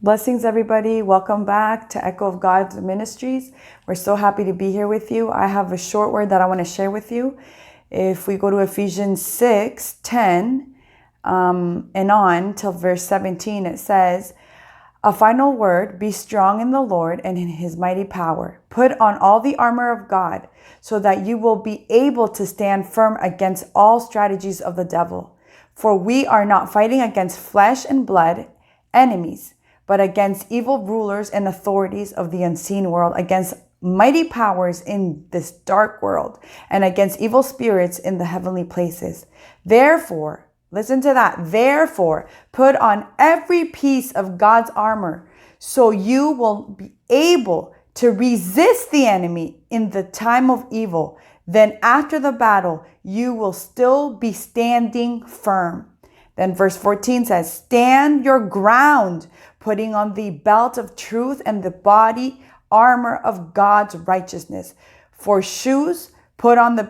Blessings, everybody. Welcome back to Echo of God Ministries. We're so happy to be here with you. I have a short word that I want to share with you. If we go to Ephesians 6:10 and on till verse 17, it says, "A final word, be strong in the Lord and in his mighty power. Put on all the armor of God so that you will be able to stand firm against all strategies of the devil. For we are not fighting against flesh and blood enemies, but against evil rulers and authorities of the unseen world, against mighty powers in this dark world, and against evil spirits in the heavenly places. Therefore," listen to that, "therefore, put on every piece of God's armor so you will be able to resist the enemy in the time of evil. Then after the battle, you will still be standing firm." Then verse 14 says, "Stand your ground, putting on the belt of truth and the body armor of God's righteousness. For shoes, put on the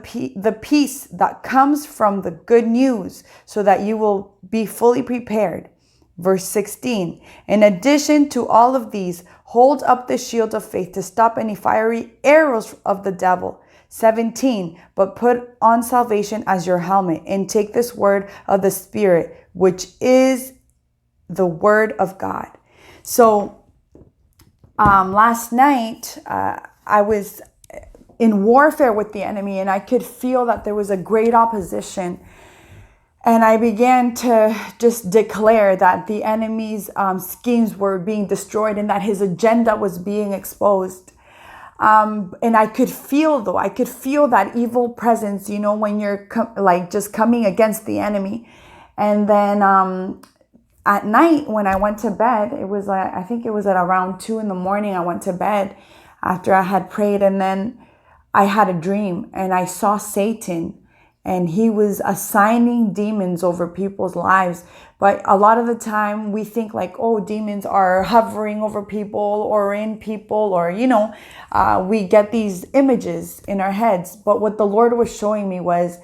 peace that comes from the good news so that you will be fully prepared." Verse 16, "In addition to all of these, hold up the shield of faith to stop any fiery arrows of the devil." 17, "But put on salvation as your helmet and take this word of the Spirit, which is the word of God." So last night, I was in warfare with the enemy, and I could feel that there was a great opposition. And I began to just declare that the enemy's schemes were being destroyed and that his agenda was being exposed. And I could feel that evil presence, when you're just coming against the enemy. And then at night when I went to bed, I think it was at around 2 a.m. I went to bed after I had prayed, and then I had a dream and I saw Satan, and he was assigning demons over people's lives. But a lot of the time we think demons are hovering over people or in people, or, we get these images in our heads. But what the Lord was showing me was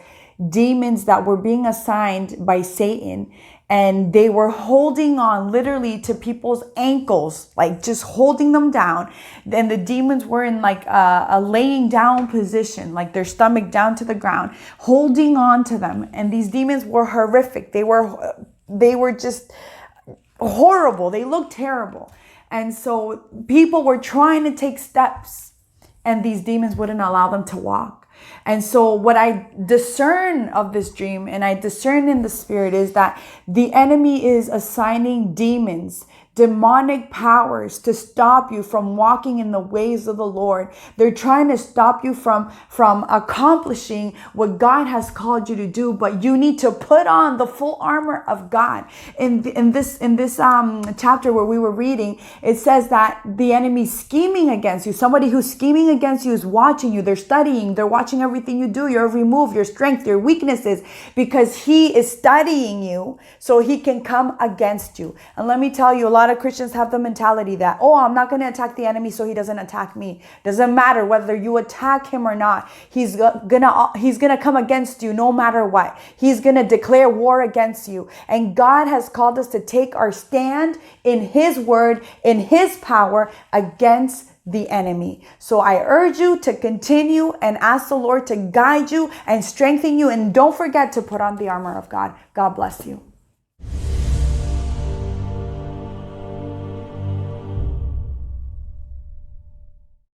demons that were being assigned by Satan, and they were holding on literally to people's ankles, just holding them down. Then the demons were in a laying down position, their stomach down to the ground, holding on to them. And these demons were horrific. They were just horrible. They looked terrible. And so people were trying to take steps, and these demons wouldn't allow them to walk. And so what I discern of this dream, and I discern in the spirit, is that the enemy is assigning demons, demonic powers, to stop you from walking in the ways of the Lord. They're trying to stop you from accomplishing what God has called you to do, but you need to put on the full armor of God. In this chapter where we were reading, it says that the enemy's scheming against you. Somebody who's scheming against you is watching you. They're studying. They're watching everything you do, your every move, your strength, your weaknesses, because he is studying you so he can come against you. And let me tell you, a lot of Christians have the mentality that, I'm not going to attack the enemy so he doesn't attack me. Doesn't matter whether you attack him or not. He's gonna come against you no matter what. He's gonna declare war against you. And God has called us to take our stand in his word, in his power, against the enemy. So I urge you to continue and ask the Lord to guide you and strengthen you. And don't forget to put on the armor of God. God bless you.